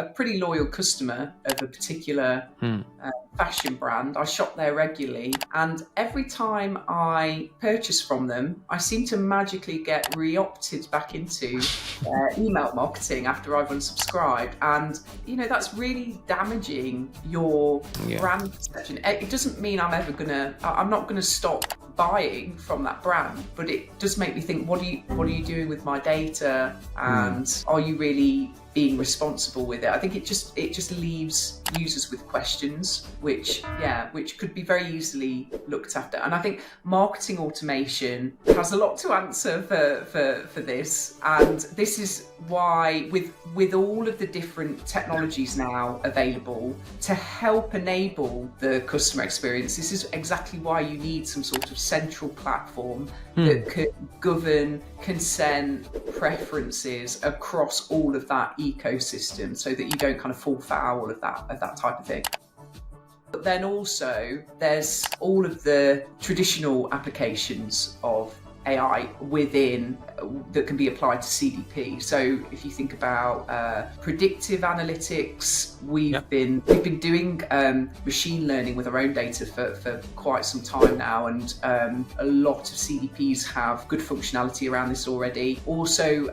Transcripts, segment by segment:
a pretty loyal customer of a particular fashion brand. I shop there regularly, and every time I purchase from them, I seem to magically get re-opted back into email marketing after I've unsubscribed. And that's really damaging your brand perception. It doesn't mean I'm not gonna stop buying from that brand, but it does make me think, what are you doing with my data, and are you really being responsible with it? I think it just leaves users with questions, which could be very easily looked after. And I think marketing automation has a lot to answer for this. And this is why, with all of the different technologies now available to help enable the customer experience, this is exactly why you need some sort of central platform that could govern consent, preferences across all of that ecosystem, so that you don't kind of fall foul of that type of thing. But then also there's all of the traditional applications of AI within that can be applied to CDP. So if you think about predictive analytics, we've been doing machine learning with our own data for quite some time now, and a lot of CDPs have good functionality around this already. Also,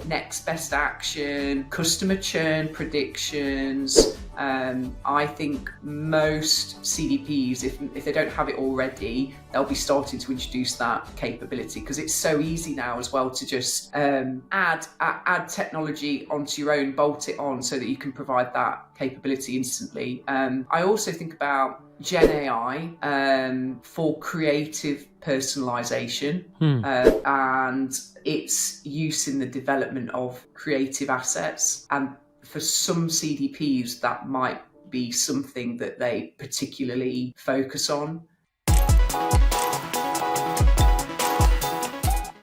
next best action, customer churn predictions. I think most CDPs, if they don't have it already, they'll be starting to introduce that capability, because it's so easy now as well to just add technology onto your own, bolt it on, so that you can provide that capability instantly. I also think about Gen AI for creative personalization and its use in the development of creative assets. And for some CDPs, that might be something that they particularly focus on.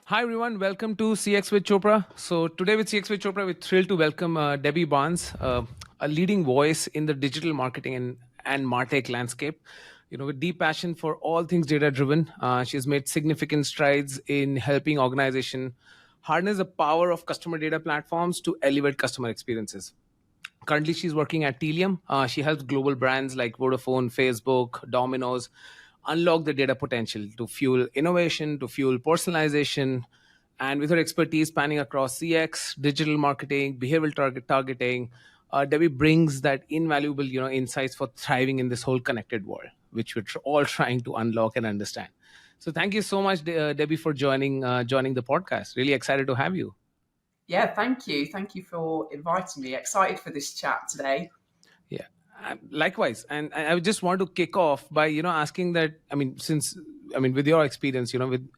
Hi everyone, welcome to CX with Chopra. So today with CX with Chopra, we're thrilled to welcome Debbie Barnes, a leading voice in the digital marketing and MarTech landscape. With deep passion for all things data-driven, she's made significant strides in helping organizations harness the power of customer data platforms to elevate customer experiences. Currently, she's working at Tealium. She helps global brands like Vodafone, Facebook, Domino's unlock the data potential to fuel innovation, to fuel personalization. And with her expertise spanning across CX, digital marketing, behavioral targeting, Debbie brings that invaluable insights for thriving in this whole connected world, which we're all trying to unlock and understand. So thank you so much, Debbie, for joining the podcast. Really excited to have you. Yeah, thank you. Thank you for inviting me. Excited for this chat today. Yeah, likewise. And I just want to kick off by, asking that, with your experience, with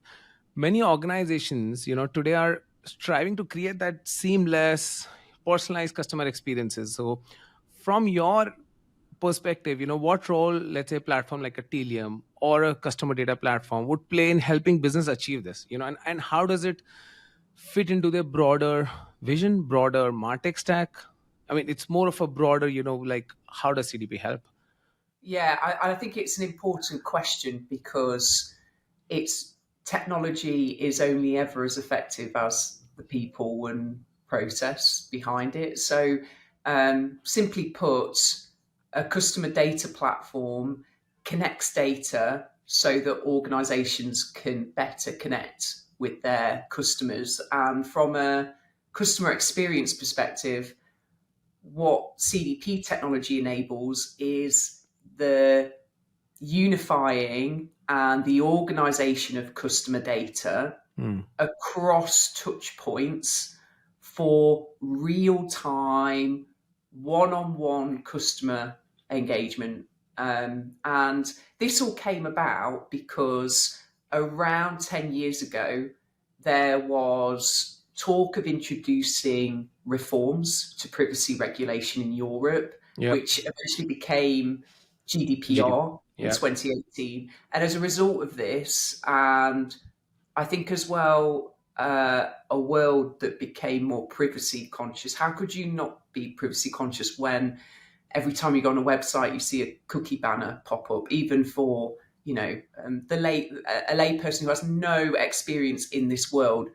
many organizations, today are striving to create that seamless, personalized customer experiences. So from your perspective, what role, let's say, a platform like a Tealium or a customer data platform would play in helping business achieve this, and how does it fit into their broader vision, broader MarTech stack? It's more of a broader, how does CDP help? Yeah, I think it's an important question, because technology is only ever as effective as the people and process behind it. So simply put, a customer data platform connects data so that organizations can better connect with their customers. And from a customer experience perspective, what CDP technology enables is the unifying and the organization of customer data across touch points for real-time, one-on-one customer engagement. And this all came about because around 10 years ago, there was talk of introducing reforms to privacy regulation in Europe, which eventually became GDPR in 2018. And as a result of this, and I think as well, a world that became more privacy conscious. How could you not be privacy conscious when every time you go on a website, you see a cookie banner pop up, even for, a lay person who has no experience in this world?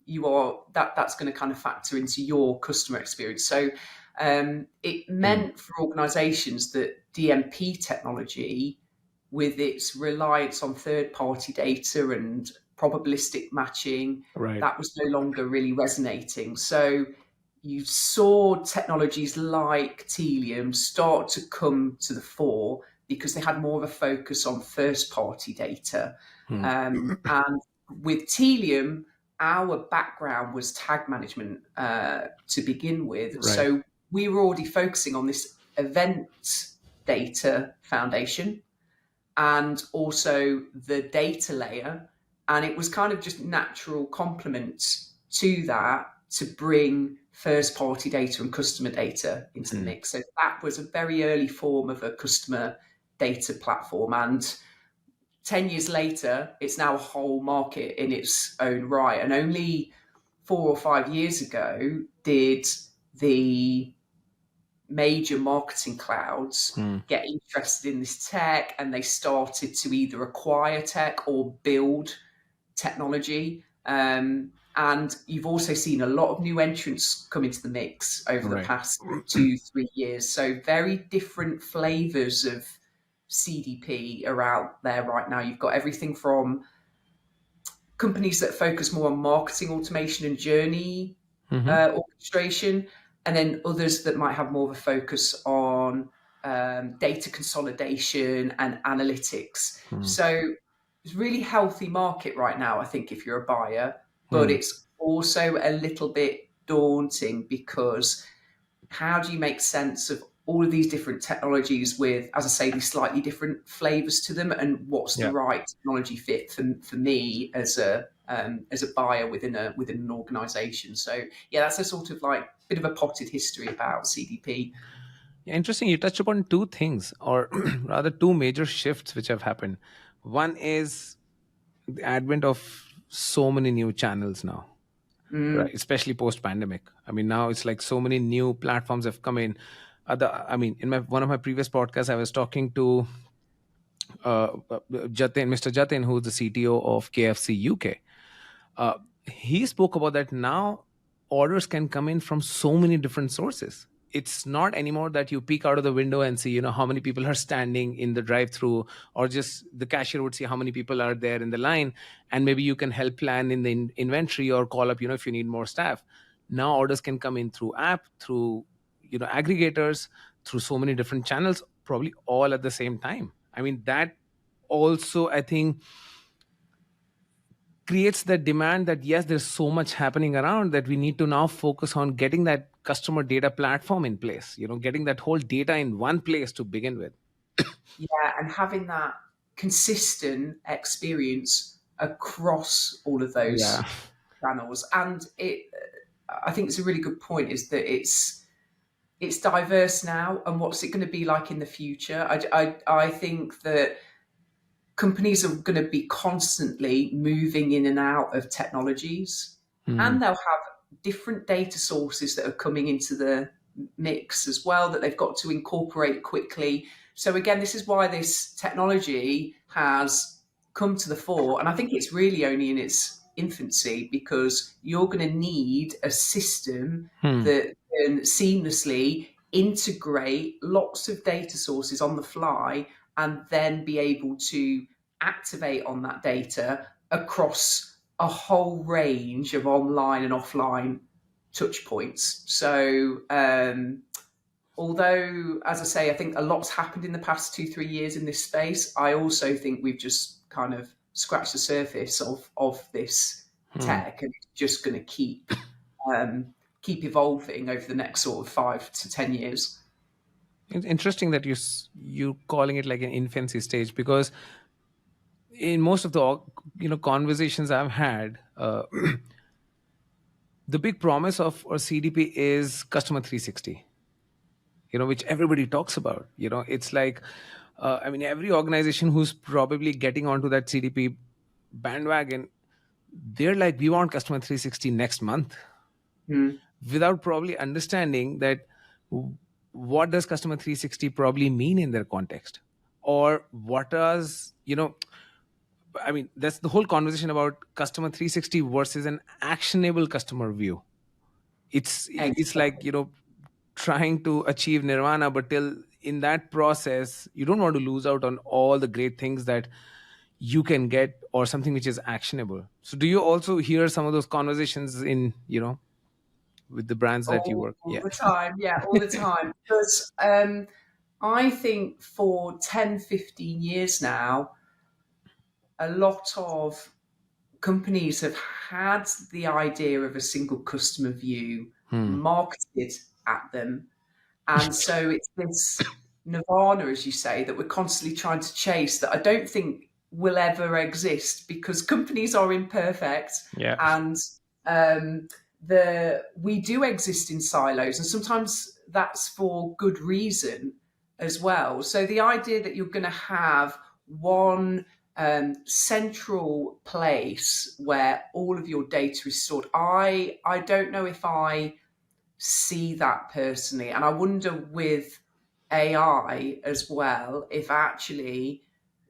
That's going to kind of factor into your customer experience. So It meant for organizations that DMP technology, with its reliance on third-party data and probabilistic matching, Right. that was no longer really resonating. So you saw technologies like Tealium start to come to the fore because they had more of a focus on first-party data. And with Tealium, our background was tag management to begin with. Right. So we were already focusing on this event data foundation and also the data layer. And it was kind of just natural complement to that to bring first party data and customer data into the mix. So that was a very early form of a customer data platform. And 10 years later, it's now a whole market in its own right. And only 4 or 5 years ago did the major marketing clouds get interested in this tech, and they started to either acquire tech or build technology. And you've also seen a lot of new entrants come into the mix over the past 2-3 years. So very different flavors of CDP are out there right now. You've got everything from companies that focus more on marketing automation and journey orchestration, and then others that might have more of a focus on data consolidation and analytics. So it's a really healthy market right now, I think, if you're a buyer, but it's also a little bit daunting because how do you make sense of all of these different technologies with, as I say, these slightly different flavors to them, and what's the right technology fit for me as a buyer within an organization? So yeah, that's a sort of like bit of a potted history about CDP. Yeah, interesting. You touched upon two things, or rather two major shifts which have happened. One is the advent of so many new channels now, right? Especially post-pandemic. I mean, now it's like so many new platforms have come in. In one of my previous podcasts, I was talking to Mr. Jatin, who's the CTO of KFC UK. He spoke about that now orders can come in from so many different sources. It's not anymore that you peek out of the window and see, how many people are standing in the drive-through, or just the cashier would see how many people are there in the line, and maybe you can help plan in the inventory or call up, if you need more staff. Now orders can come in through app, through aggregators, through so many different channels, probably all at the same time. I mean, that also, I think, creates the demand that yes, there's so much happening around that we need to now focus on getting that customer data platform in place, getting that whole data in one place to begin with. Yeah, and having that consistent experience across all of those channels. And I think it's a really good point, is that it's diverse now, and what's it going to be like in the future? I think that companies are going to be constantly moving in and out of technologies, and they'll have different data sources that are coming into the mix as well that they've got to incorporate quickly. So again, this is why this technology has come to the fore, and I think it's really only in its infancy, because you're going to need a system that can seamlessly integrate lots of data sources on the fly, and then be able to activate on that data across a whole range of online and offline touch points. So although, as I say, I think a lot's happened in the past 2-3 years in this space, I also think we've just kind of scratched the surface of this tech, and it's just going to keep evolving over the next sort of 5 to 10 years. It's interesting that you calling it like an infancy stage, because in most of the conversations I've had, the big promise of a CDP is customer 360, which everybody talks about. It's like, every organization who's probably getting onto that CDP bandwagon, they're like, we want customer 360 next month, without probably understanding that what does customer 360 probably mean in their context, or what does, that's the whole conversation about customer 360 versus an actionable customer view. It's like, trying to achieve nirvana, but till in that process you don't want to lose out on all the great things that you can get, or something which is actionable. So do you also hear some of those conversations in, with the brands that you work? All Yeah. the time. Yeah, all the time. Because I think for 10, 15 years now, a lot of companies have had the idea of a single customer view Hmm. marketed at them. And so it's this nirvana, as you say, that we're constantly trying to chase that I don't think will ever exist, because companies are imperfect, Yeah. and we do exist in silos, and sometimes that's for good reason as well. So the idea that you're going to have one central place where all of your data is stored, I don't know if I see that personally. And I wonder with AI as well, if actually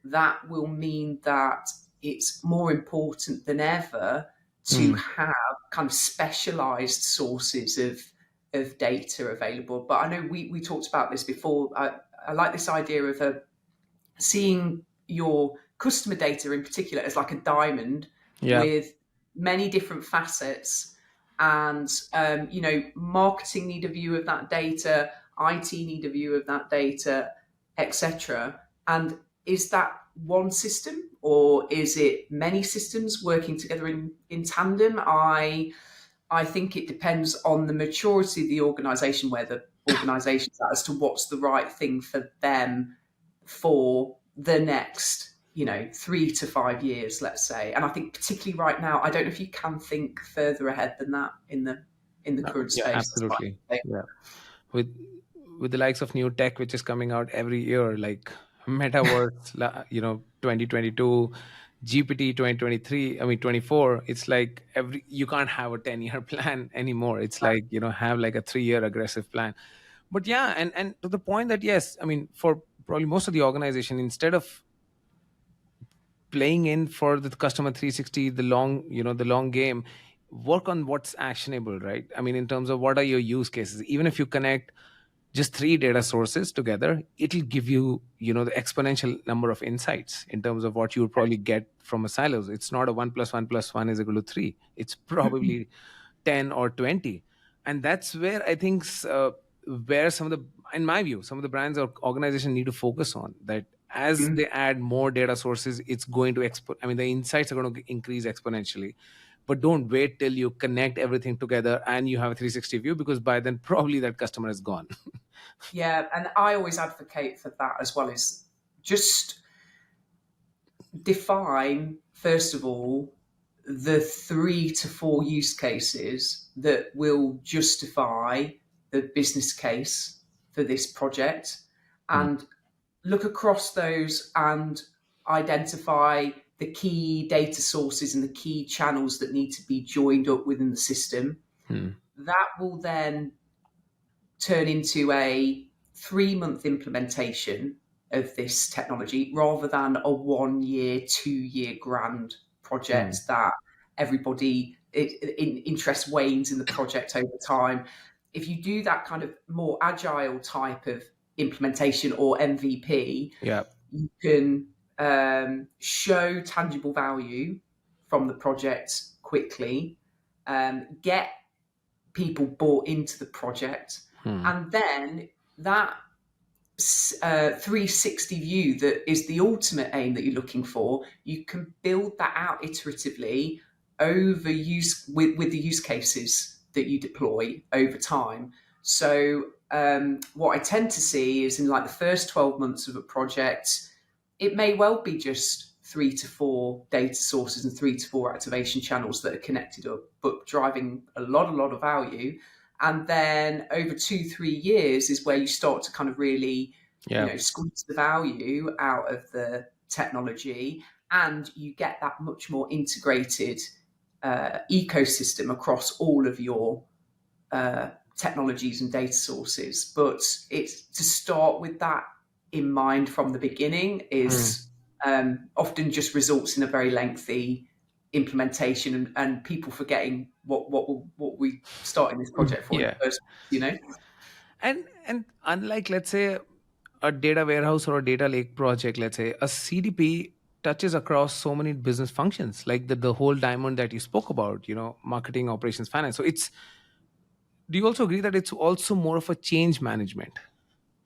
that will mean that it's more important than ever to Hmm. have kind of specialized sources of data available. But I know we talked about this before. I like this idea of seeing your customer data in particular as like a diamond Yeah. with many different facets. And marketing need a view of that data, IT need a view of that data, etc. And is that one system, or is it many systems working together in tandem? I think it depends on the maturity of the organization, where the organization's at, as to what's the right thing for them for the next 3 to 5 years, let's say. And I think particularly right now, I don't know if you can think further ahead than that in the current Yeah, space. That's absolutely. my Yeah. with with the likes of new tech which is coming out every year, like metaverse, 2022, GPT 2023, I mean 24. It's like you can't have a 10-year plan anymore. It's like, have like a 3-year aggressive plan. But yeah, and to the point that, yes, I mean, for probably most of the organization, instead of playing in for the customer 360, the long game, work on what's actionable, right? I mean, in terms of what are your use cases. Even if you connect just 3 data sources together, it'll give you, the exponential number of insights in terms of what you would probably get from a silos. It's not a 1 plus 1 plus 1 is equal to 3. It's probably 10 or 20. And that's where I think, where some of the in my view, some of the brands or organizations need to focus on that. As Mhm. they add more data sources, it's going to the insights are going to increase exponentially. But don't wait till you connect everything together and you have a 360 view, because by then probably that customer is gone. Yeah, and I always advocate for that as well, is just define, first of all, the 3 to 4 use cases that will justify the business case for this project, Hmm. and look across those and identify the key data sources and the key channels that need to be joined up within the system. Hmm. That will then turn into a 3-month implementation of this technology, rather than a 1 year, 2 year grand Hmm. project that everybody interest wanes in the project over time. If you do that kind of more agile type of implementation, or MVP, Yeah. you can show tangible value from the project quickly, get people bought into the project, Hmm. and then that 360 view that is the ultimate aim that you're looking for, you can build that out iteratively over with the use cases that you deploy over time. So what I tend to see is, in like the first 12 months of a project, it may well be just 3 to 4 data sources and 3 to 4 activation channels that are connected up, but driving a lot of value. And then over 2, 3 years is where you start to kind of really, Yeah. squeeze the value out of the technology, and you get that much more integrated ecosystem across all of your technologies and data sources. But it's to start with that in mind from the beginning Hmm. is often just results in a very lengthy implementation, and people forgetting what we started this project for in Yeah. the first place. And unlike, let's say, a data warehouse or a data lake project, let's say a CDP touches across so many business functions, like the whole diamond that you spoke about, marketing, operations, finance. So it's do you also agree that it's also more of a change management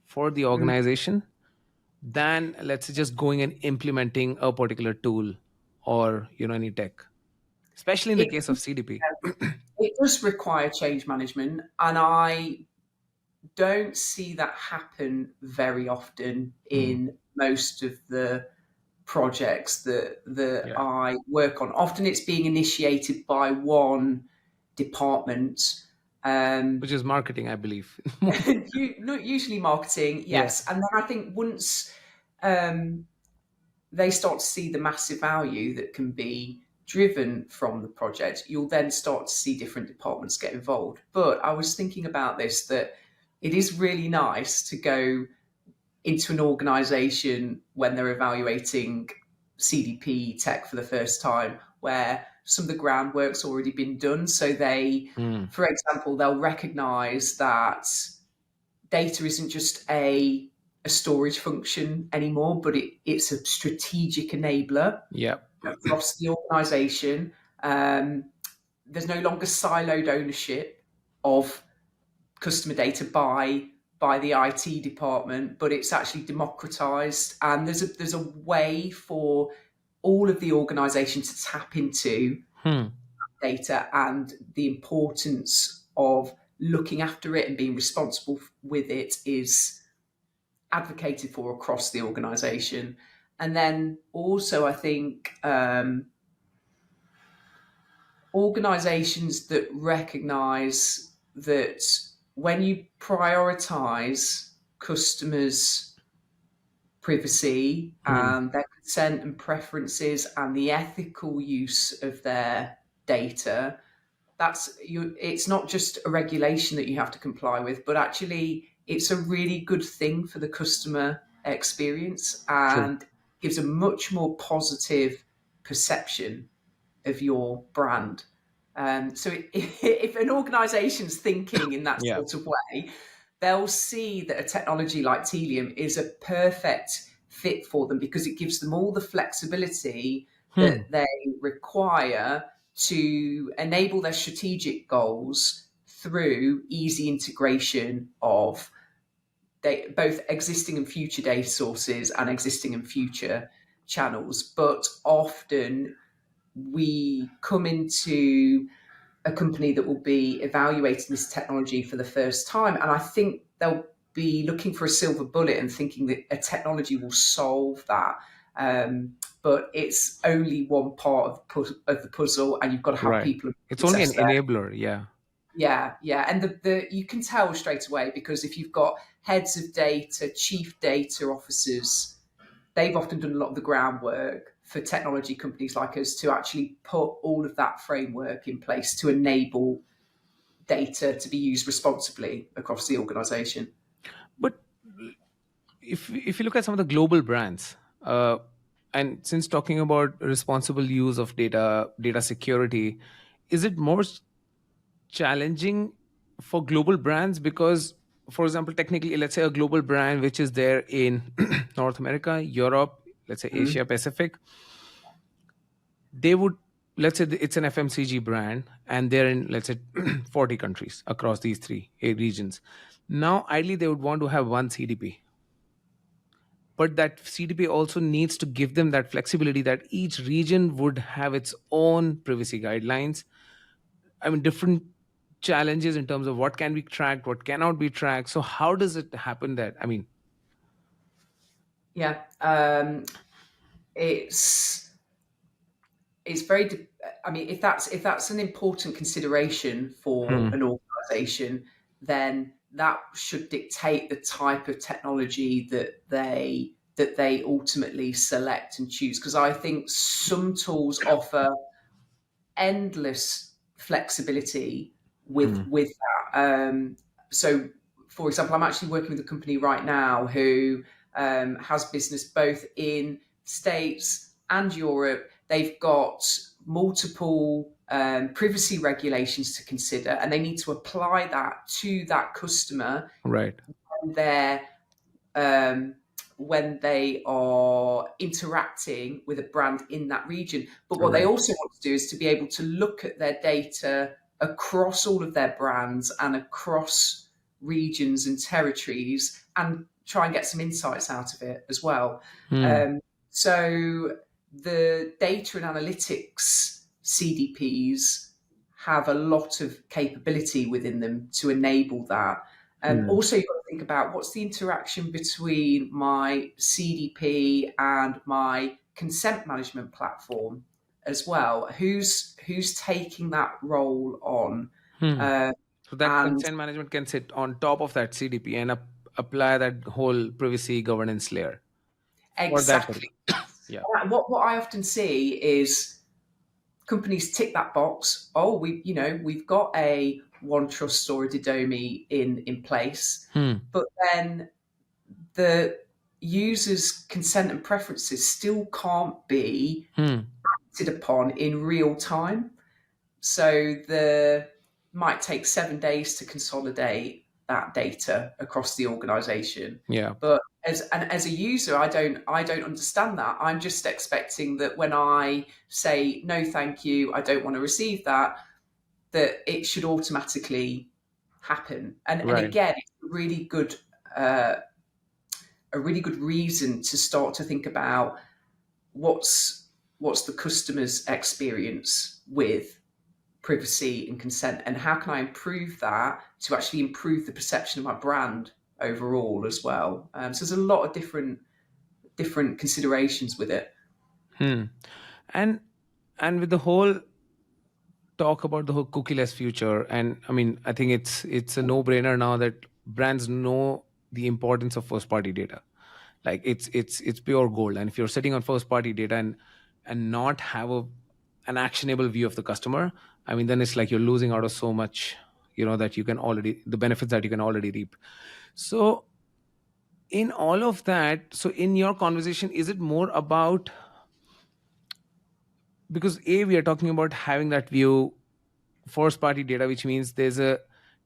for the Mm. organization than, let's say, just going and implementing a particular tool or any tech, especially in the It, case of CDP? it does require change management, and I don't see that happen very often Hmm. in most of the projects that Yeah, I work on. Often it's being initiated by one department. Um, which is marketing, I believe. Usually marketing, Yeah. yes. And then I think once um, they start to see the massive value that can be driven from the project, you'll then start to see different departments get involved. But I was thinking about this, that it is really nice to go into an organization when they're evaluating CDP tech for the first time, where some of the groundwork's already been done. So they, Hmm. for example, they'll recognize that data isn't just a storage function anymore, but it's a strategic enabler Yeah. across the organization. There's no longer siloed ownership of customer data by the IT department, but it's actually democratized, and there's a way for all of the organization to tap into Hmm. data and the importance of looking after it and being responsible with it is advocated for across the organization. And then also, I think organizations that recognize that when you prioritize customers' privacy Hmm. and their consent and preferences and the ethical use of their data, it's not just a regulation that you have to comply with, but actually it's a really good thing for the customer experience True. and gives a much more positive perception of your brand. So if an organization's thinking in that Yeah. sort of way, they'll see that a technology like Tealium is a perfect fit for them because it gives them all the flexibility Hmm. that they require to enable their strategic goals through easy integration of both existing and future data sources and existing and future channels. But often we come into a company that will be evaluating this technology for the first time, and I think they'll be looking for a silver bullet and thinking that a technology will solve that. But it's only one part of the puzzle, and you've got to have Right. people It's and only an process there. enabler. Yeah. Yeah, and the you can tell straight away because if you've got heads of data, chief data officers, they've often done a lot of the groundwork for technology companies like us to actually put all of that framework in place to enable data to be used responsibly across the organization. But if you look at some of the global brands, and since talking about responsible use of data security, is it more challenging for global brands? Because, for example, technically, let's say a global brand which is there in North America, Europe, let's say Mm. Asia Pacific, they would, let's say it's an FMCG brand and they're in, let's say, 40 countries across these three regions. Now ideally they would want to have one CDP, but that CDP also needs to give them that flexibility that each region would have its own privacy guidelines. I mean, different challenges in terms of what can be tracked, what cannot be tracked. So how does it happen that, I mean? Yeah, it's it's very. I mean, if that's an important consideration for Hmm. an organisation, then that should dictate the type of technology that they ultimately select and choose. Because I think some tools offer endless flexibility Hmm. with that. So, for example, I'm actually working with a company right now who has business both in States and Europe. They've got multiple privacy regulations to consider, and they need to apply that to that customer Right. um, when they are interacting with a brand in that region. But what they Right. also want to do is to be able to look at their data across all of their brands and across regions and territories and try and get some insights out of it as well. So the data and analytics CDPs have a lot of capability within them to enable that. Also, you've got to think about what's the interaction between my CDP and my consent management platform as well. Who's taking that role on? So that And consent management can sit on top of that CDP and apply that whole privacy governance layer for that exactly, particular. Yeah. what I often see is companies tick that box. Oh, we've got a OneTrust or a Didomi in place, but then the user's consent and preferences still can't be acted upon in real time. So the might take 7 days to consolidate that data across the organization. Yeah. But as a user, I don't understand that. I'm just expecting that when I say no, thank you, I don't want to receive that it should automatically happen. And Right. again, it's a really good reason to start to think about what's the customer's experience with privacy and consent, and how can I improve that to actually improve the perception of my brand overall as well. So there's a lot of different considerations with it. And with the whole talk about the whole cookieless future, and I mean, I think it's a no-brainer now that brands know the importance of first party data. Like it's pure gold. And if you're sitting on first party data and not have an actionable view of the customer, I mean, then it's like you're losing out of so much, that you can already, the benefits that you can already reap. So in all of that, so in your conversation, is it more about, because we are talking about having that view first party data, which means there's a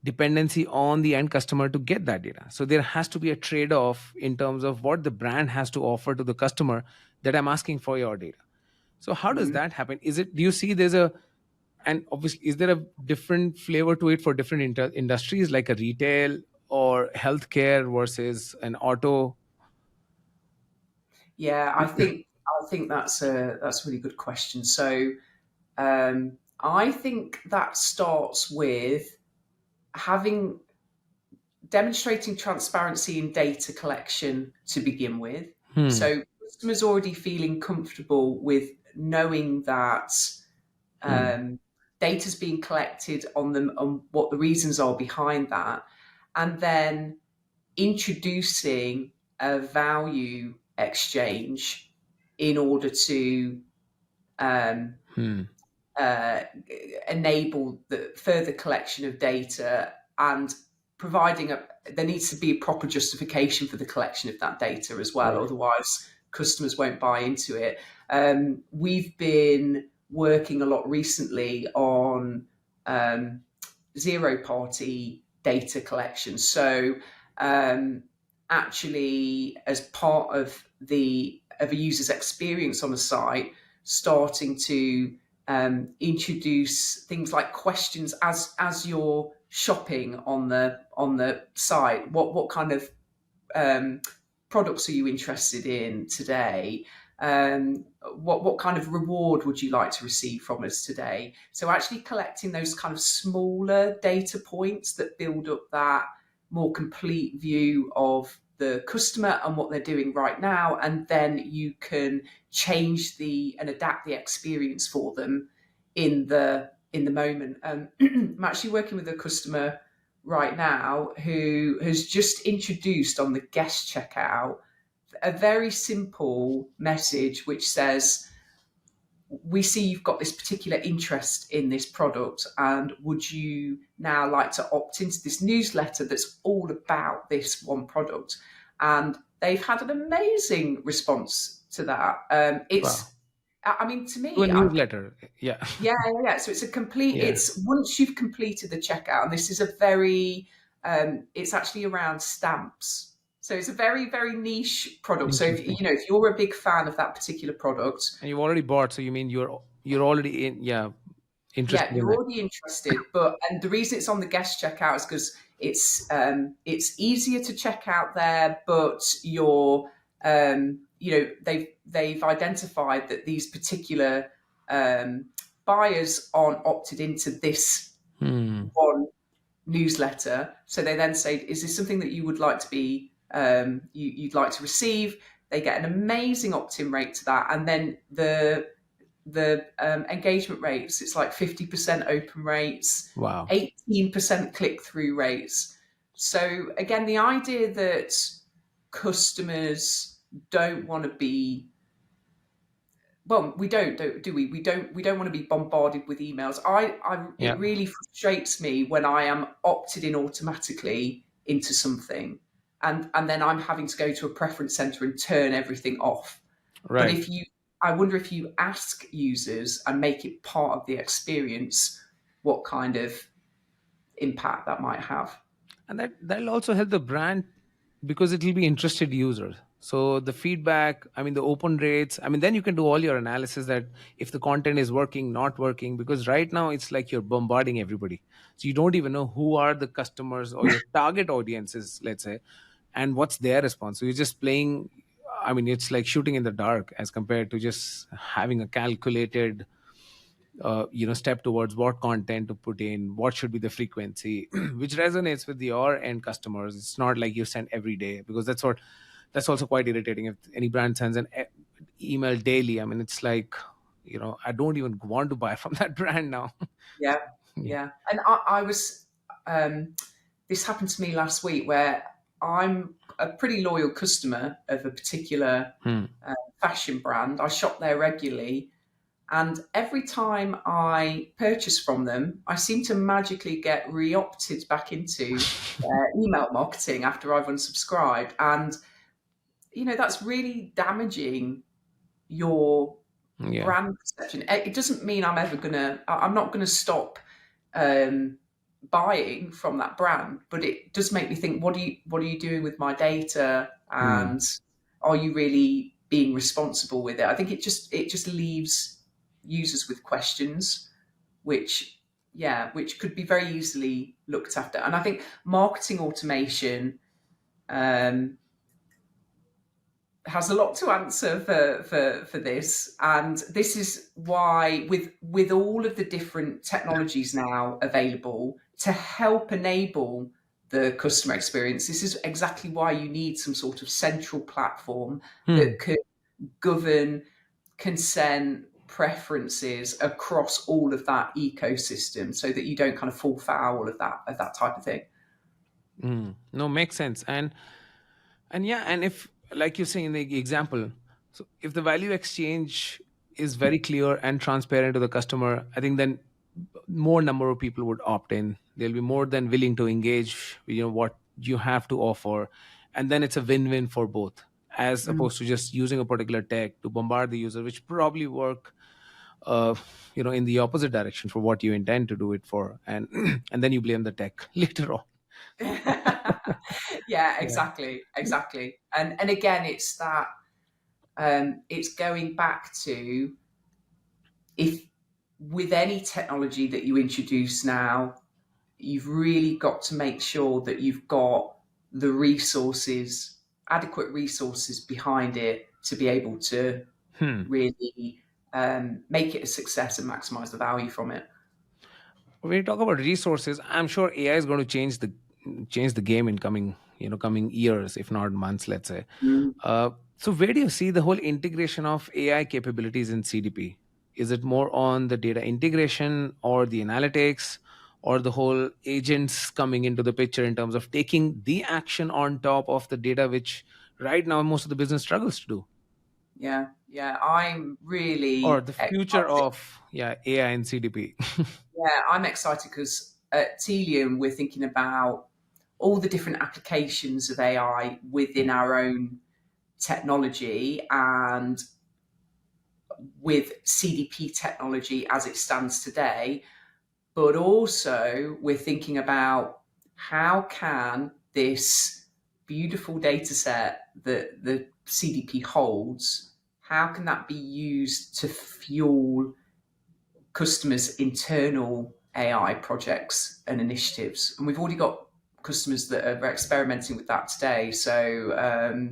dependency on the end customer to get that data. So there has to be a trade-off in terms of what the brand has to offer to the customer, that I'm asking for your data. So how does that happen? Do you see and obviously, is there a different flavor to it for different industries, like a retail or healthcare versus an auto? Yeah, I think that's a really good question. So I think that starts with demonstrating transparency in data collection to begin with. So customers already feeling comfortable with knowing that data's being collected on them and what the reasons are behind that, and then introducing a value exchange in order to enable the further collection of data, and providing there needs to be a proper justification for the collection of that data as well. Right. Otherwise, customers won't buy into it. We've been working a lot recently on zero-party data collection. So actually, as part of a user's experience on a site, starting to introduce things like questions as you're shopping on the site. What kind of products are you interested in today? What kind of reward would you like to receive from us today? So actually collecting those kind of smaller data points that build up that more complete view of the customer and what they're doing right now, and then you can change and adapt the experience for them in the moment. I'm actually working with a customer right now who has just introduced on the guest checkout a very simple message which says, we see you've got this particular interest in this product, and would you now like to opt into this newsletter that's all about this one product? And they've had an amazing response to that. I mean, to To a me, newsletter. Yeah. yeah. So it's a complete. Yeah. It's once you've completed the checkout, and this is a very. It's actually around stamps. So it's a very, very niche product. So if Interesting. if you're a big fan of that particular product, And you've already bought, so you mean you're already in, yeah, yeah, interested in you're that. already interested. And the reason it's on the guest checkout is because it's easier to check out there, but they've identified that these particular buyers aren't opted into this one newsletter. So they then say, "Is this something that you would like to be you'd like to receive?" They get an amazing opt-in rate to that, and then the engagement rates, it's like 50% open rates, Wow. 18% click-through rates. So again, the idea that customers don't want to be, well, we don't, do we? We don't want to be bombarded with emails. Yeah. It really frustrates me when I am opted in automatically into something, and then I'm having to go to a preference center and turn everything off. But Right. I wonder if you ask users and make it part of the experience, what kind of impact that might have. And that'll also help the brand, because it will be interested users. So the feedback, I mean, the open rates, I mean, then you can do all your analysis that if the content is working, not working, because right now it's like you're bombarding everybody. So you don't even know who are the customers or your target audiences, let's say, and what's their response. So you're just playing, I mean, it's like shooting in the dark as compared to just having a calculated step towards what content to put in, what should be the frequency, which resonates with your end customers. It's not like you send every day, because that's also quite irritating. If any brand sends an email daily, I mean, it's like, I don't even want to buy from that brand now. Yeah, Yeah. yeah. And I was, this happened to me last week where I'm a pretty loyal customer of a particular Hmm. fashion brand. I shop there regularly. And every time I purchase from them, I seem to magically get re-opted back into email marketing after I've unsubscribed. And, that's really damaging your Yeah. brand perception. It doesn't mean I'm not going to stop buying from that brand, but it does make me think, what are you doing with my data? Hmm. And are you really being responsible with it? I think it just leaves users with questions, which could be very easily looked after. And I think marketing automation um, has a lot to answer for this, and this is why, with all of the different technologies now available to help enable the customer experience, this is exactly why you need some sort of central platform Hmm. that could govern consent preferences across all of that ecosystem, so that you don't kind of fall foul of that type of thing. No, makes sense. And yeah, and if, like you say in the example, so if the value exchange is very clear and transparent to the customer, I think then more number of people would opt in. They'll be more than willing to engage, what you have to offer, and then it's a win-win for both, as Mm. opposed to just using a particular tech to bombard the user, which probably work uh, in the opposite direction for what you intend to do it for, and and then you blame the tech later on. Yeah, Yeah. exactly. And again, it's that it's going back to, if with any technology that you introduce now, you've really got to make sure that you've got the resources, adequate resources behind it, to be able to Hmm. really make it a success and maximize the value from it. When you talk about resources, I'm sure AI is going to change the game in coming years, if not months, let's say. Mm. So where do you see the whole integration of AI capabilities in CDP? Is it more on the data integration or the analytics, or the whole agents coming into the picture in terms of taking the action on top of the data, which right now most of the business struggles to do? Yeah, I'm Or really the future excited. of, yeah, AI and CDP? Yeah, I'm excited because at Tealium, we're thinking about all the different applications of AI within our own technology, and with CDP technology as it stands today, but also we're thinking about how can this beautiful data set that the CDP holds, how can that be used to fuel customers' internal AI projects and initiatives? And we've already got customers that are experimenting with that today. So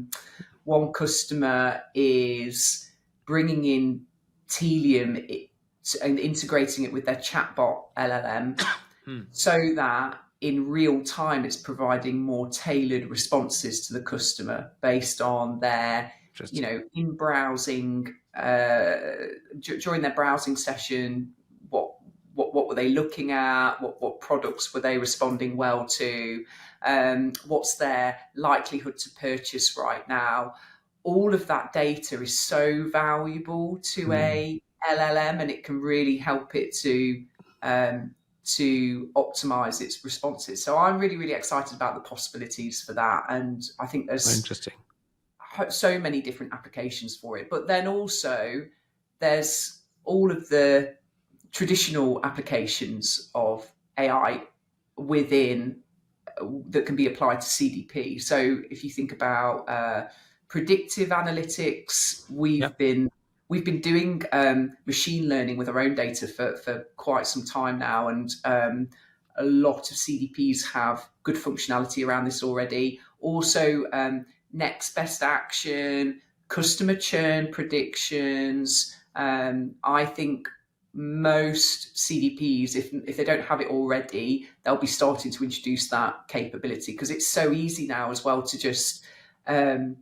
one customer is bringing in Tealium and integrating it with their chatbot LLM so that in real time it's providing more tailored responses to the customer based on their, in browsing, during their browsing session, what were they looking at, what products were they responding well to, what's their likelihood to purchase right now. All of that data is so valuable to a LLM, and it can really help it to optimize its responses. So I'm really, really excited about the possibilities for that. And I think there's so many different applications for it. But then also there's all of the traditional applications of AI within that can be applied to CDP. So if you think about predictive analytics, we've been doing machine learning with our own data for quite some time now, and a lot of CDPs have good functionality around this already. Also, next best action, customer churn predictions. I think most CDPs, if they don't have it already, they'll be starting to introduce that capability, because it's so easy now as well to just add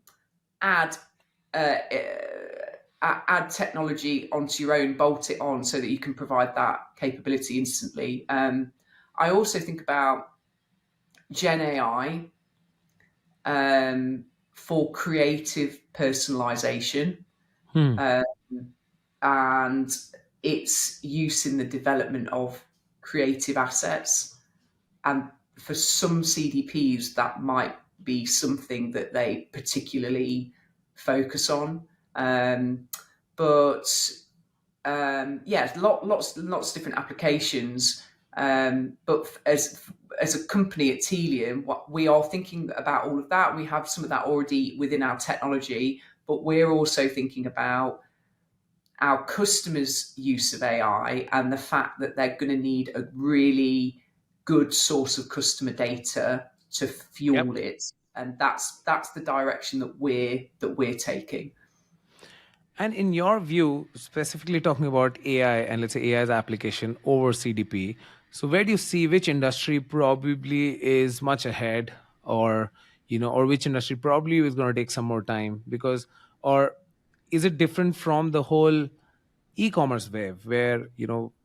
technology onto your own, bolt it on so that you can provide that capability instantly. I also think about Gen AI for creative personalization and its use in the development of creative assets. And for some CDPs, that might be something that they particularly focus on. Lots of different applications. But as a company at Tealium, we are thinking about all of that. We have some of that already within our technology, but we're also thinking about our customers' use of AI and the fact that they're going to need a really good source of customer data to fuel it. And that's the direction that we're taking. And in your view, specifically talking about AI and let's say AI's application over CDP, so where do you see which industry probably is much ahead, or or which industry probably is going to take some more time? Because, or is it different from the whole e-commerce wave where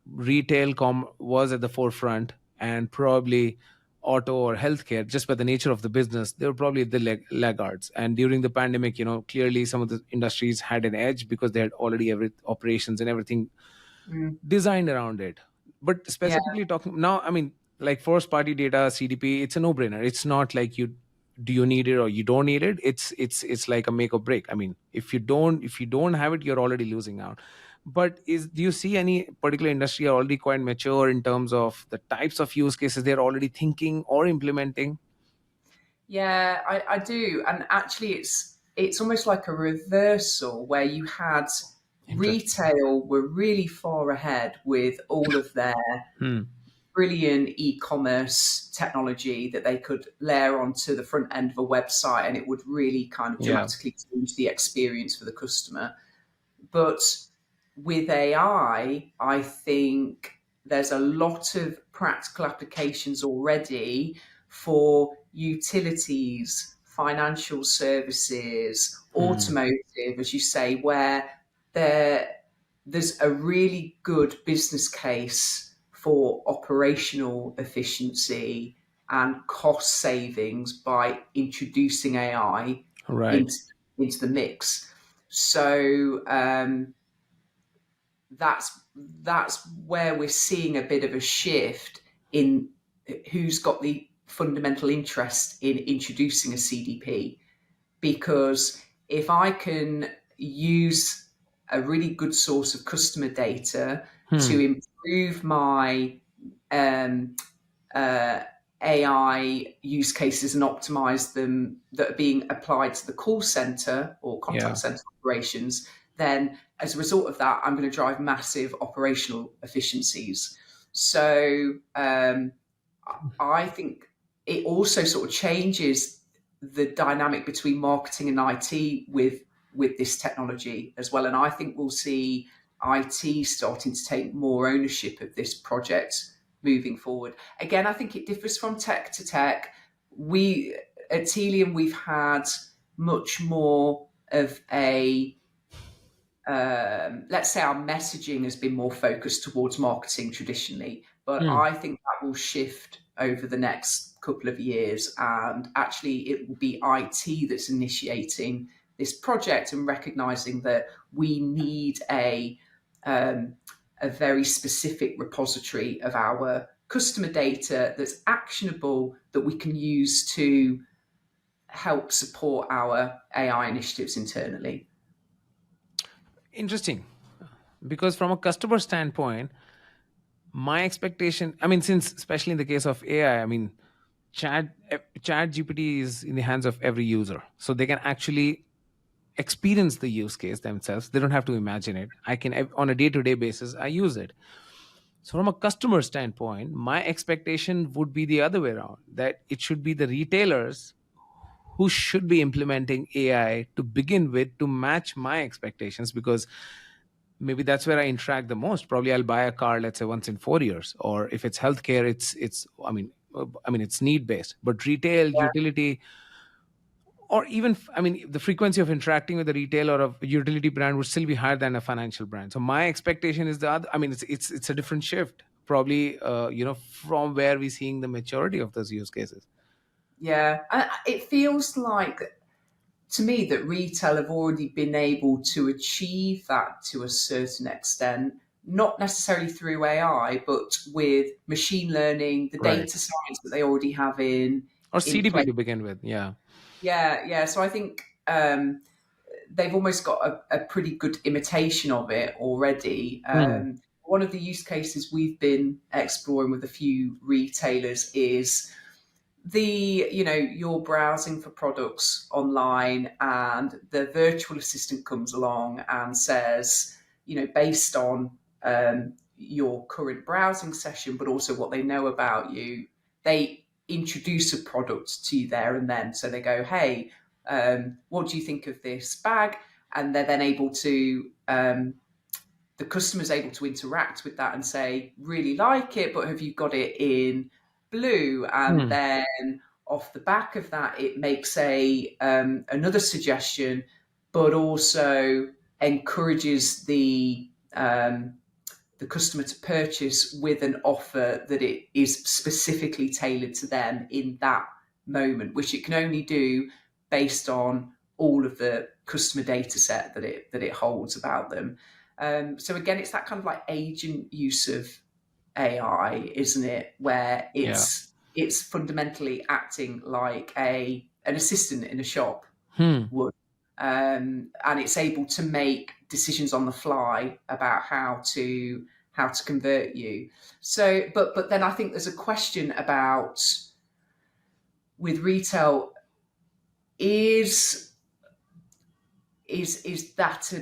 retail was at the forefront, and probably auto or healthcare, just by the nature of the business, they were probably the laggards? And during the pandemic, clearly some of the industries had an edge because they had already operations and everything designed around it. But specifically talking now, I mean, like first party data, CDP, it's a no-brainer. It's not like do you need it or you don't need it. It's like a make or break. I mean, if you don't have it, you're already losing out. But do you see any particular industry are already quite mature in terms of the types of use cases they're already thinking or implementing? Yeah, I do. And actually it's almost like a reversal where you had retail were really far ahead with all of their brilliant e-commerce technology that they could layer onto the front end of a website, and it would really kind of dramatically change the experience for the customer. But with AI, I think there's a lot of practical applications already for utilities, financial services, automotive, as you say, where there's a really good business case for operational efficiency and cost savings by introducing AI into the mix. So that's where we're seeing a bit of a shift in who's got the fundamental interest in introducing a CDP. Because if I can use a really good source of customer data to improve my AI use cases and optimize them that are being applied to the call center or contact center operations, then as a result of that, I'm going to drive massive operational efficiencies. So I think it also sort of changes the dynamic between marketing and IT with this technology as well. And I think we'll see IT starting to take more ownership of this project moving forward. Again, I think it differs from tech to tech. We at Tealium, we've had much more of a let's say our messaging has been more focused towards marketing traditionally, but I think that will shift over the next couple of years, and actually it will be IT that's initiating this project and recognizing that we need a very specific repository of our customer data that's actionable that we can use to help support our AI initiatives internally. Interesting. Because from a customer standpoint, my expectation, I mean, since especially in the case of AI, I mean, Chat GPT is in the hands of every user. So they can actually experience the use case themselves. They don't have to imagine it. I can, on a day-to-day basis, I use it. So from a customer standpoint, my expectation would be the other way around, that it should be the retailers who should be implementing AI to begin with to match my expectations, because maybe that's where I interact the most. Probably I'll buy a car, let's say once in 4 years, or if it's healthcare, it's I mean it's need based. But retail, utility, or even the frequency of interacting with a retail or a utility brand would still be higher than a financial brand. So my expectation is the other. It's a different shift, probably from where we're seeing the maturity of those use cases. Yeah, it feels like to me that retail have already been able to achieve that to a certain extent, not necessarily through AI, but with machine learning, the Right. data science that they already have in CDP place. to begin with. Yeah. So I think they've almost got a pretty good imitation of it already. One of the use cases we've been exploring with a few retailers is you're browsing for products online and the virtual assistant comes along and says, based on your current browsing session, but also what they know about you, they introduce a product to you there and then. So they go, hey, what do you think of this bag? And they're then able to, the customer's able to interact with that and say, really like it, but have you got it in blue? And then off the back of that, it makes another suggestion, but also encourages the customer to purchase with an offer that it is specifically tailored to them in that moment, which it can only do based on all of the customer data set that it holds about them. So again, it's that kind of like agent use of AI, isn't it? Where it's fundamentally acting like an assistant in a shop would. And it's able to make decisions on the fly about how to convert you. So, but then I think there's a question about with retail, is that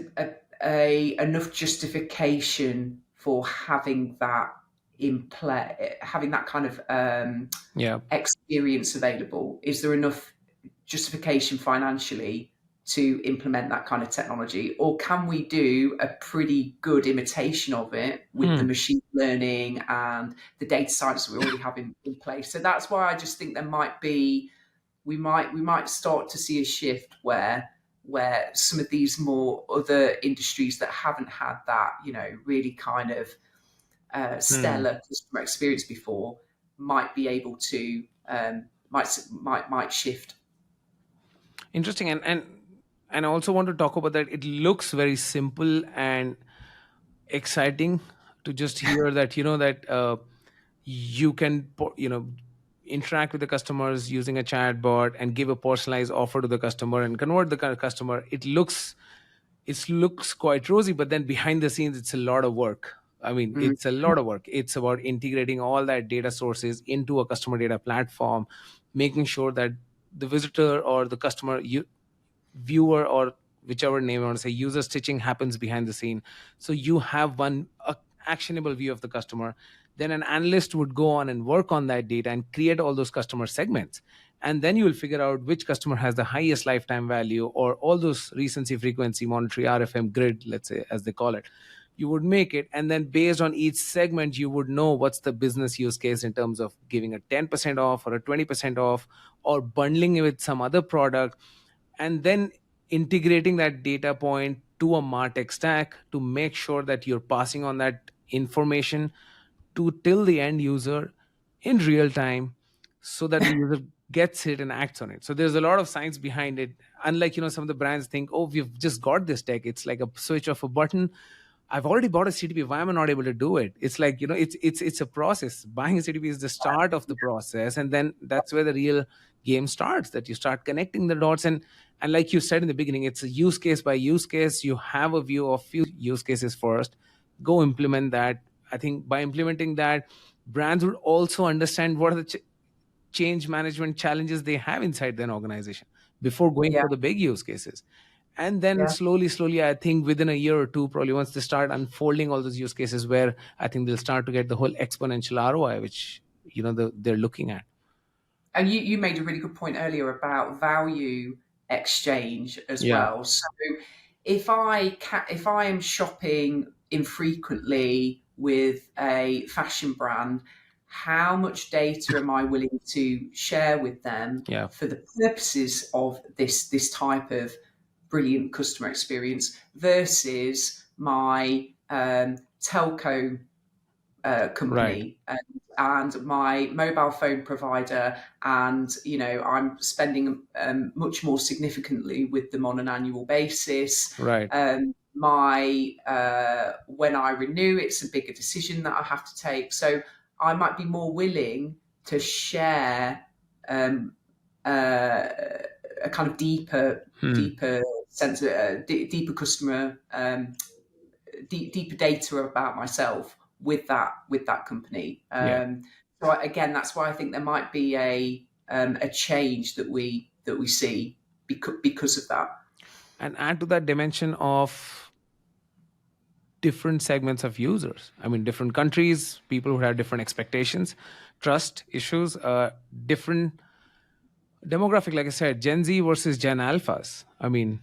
a enough justification for having that in play, having that kind of experience available? Is there enough justification financially to implement that kind of technology, or can we do a pretty good imitation of it with the machine learning and the data science that we already have in place? So that's why I just think there might be, we might start to see a shift where some of these more other industries that haven't had that, really kind of stellar customer experience before might be able to might shift. Interesting. And I also want to talk about that. It looks very simple and exciting to just hear that, that you can, interact with the customers using a chat bot and give a personalized offer to the customer and convert the customer. It looks it looks quite rosy, but then behind the scenes, it's a lot of work. I mean, Mm. it's a lot of work. It's about integrating all that data sources into a customer data platform, making sure that the visitor or the customer viewer, or whichever name I want to say, user stitching happens behind the scene. So you have one actionable view of the customer. Then an analyst would go on and work on that data and create all those customer segments. And then you will figure out which customer has the highest lifetime value, or all those recency, frequency, monetary, RFM grid, let's say, as they call it. You would make it. And then based on each segment, you would know what's the business use case in terms of giving a 10% off or a 20% off, or bundling it with some other product, and then integrating that data point to a MarTech stack to make sure that you're passing on that information to till the end user in real time, so that the user gets it and acts on it. So there's a lot of science behind it. Unlike, some of the brands think, oh, we've just got this tech, it's like a switch of a button. I've already bought a CDP. Why am I not able to do it? It's like, it's a process. Buying a CDP is the start of the process, and then that's where the real game starts. That you start connecting the dots, and like you said in the beginning, it's a use case by use case. You have a view of few use cases first. Go implement that. I think by implementing that, brands would also understand what are the change management challenges they have inside their organization before going Yeah, for the big use cases. And then yeah. slowly, I think within a year or two, probably once they start unfolding all those use cases, where I think they'll start to get the whole exponential ROI, which they're looking at. And you made a really good point earlier about value exchange as Yeah, well. So if I am shopping infrequently with a fashion brand, how much data am I willing to share with them yeah, for the purposes of this type of brilliant customer experience versus my telco right, company and my mobile phone provider, and I'm spending much more significantly with them on an annual basis. right. My When I renew, it's a bigger decision that I have to take, so I might be more willing to share um, a kind of Hmm. deeper sense of deeper customer deeper data about myself with that company. Yeah. So again, that's why I think there might be a change that we see because of that. And add to that dimension of different segments of users. I mean, different countries, people who have different expectations, trust issues, different demographic. Like I said, Gen Z versus Gen Alphas. I mean,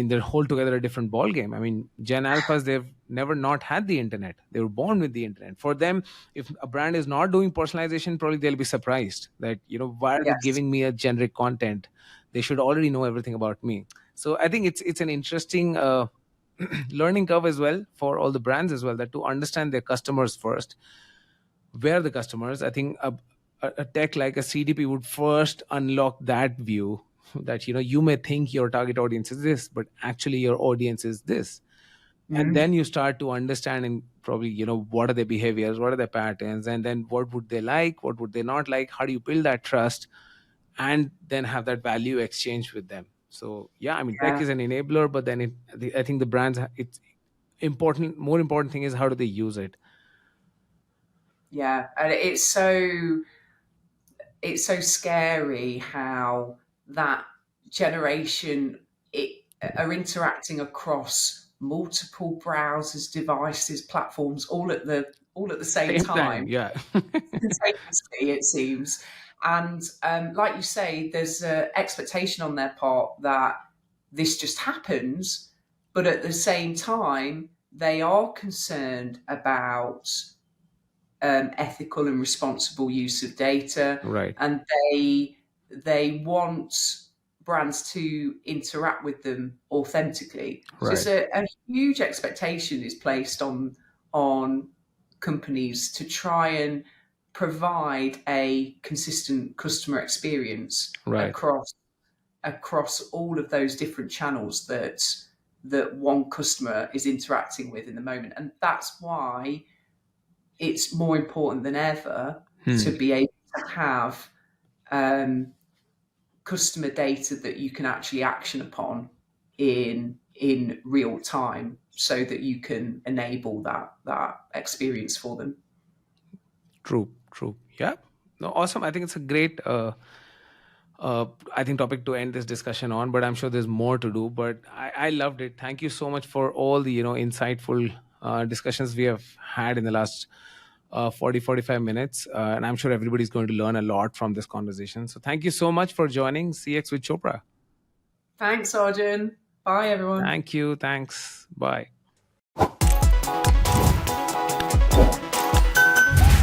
they're whole together a different ball game. I mean, Gen Alphas, they've never not had the internet. They were born with the internet. For them, if a brand is not doing personalization, probably they'll be surprised that, why are they Yes. giving me a generic content? They should already know everything about me. So I think it's an interesting learning curve as well for all the brands as well, that to understand their customers first. Where the customers, I think a tech like a CDP would first unlock that view, that you may think your target audience is this, but actually your audience is this. And Mm. then you start to understand, and probably what are their behaviors, what are their patterns, and then what would they like, what would they not like, how do you build that trust, and then have that value exchange with them. So yeah, I mean, tech Yeah, is an enabler, but then I think the brands, it's important, more important thing is how do they use it. yeah, and it's so scary how that generation are interacting across multiple browsers, devices, platforms, all at the same Same time, time, yeah. simultaneously, it seems. And like you say, there's an expectation on their part that this just happens, but at the same time, they are concerned about ethical and responsible use of data, Right, and they want brands to interact with them authentically. So it's right, a huge expectation is placed on companies to try and provide a consistent customer experience right. across all of those different channels that one customer is interacting with in the moment. And that's why it's more important than ever to Hmm. be able to have um, customer data that you can actually action upon. in real time, so that you can enable that experience for them. True. Yeah. No, awesome. I think it's a great I think topic to end this discussion on, but I'm sure there's more to do. But I loved it. Thank you so much for all the insightful discussions we have had in the last 45 minutes, and I'm sure everybody's going to learn a lot from this conversation. So thank you so much for joining CX with Chopra. Thanks, Arjun. Bye, everyone. Thank you. Thanks. Bye.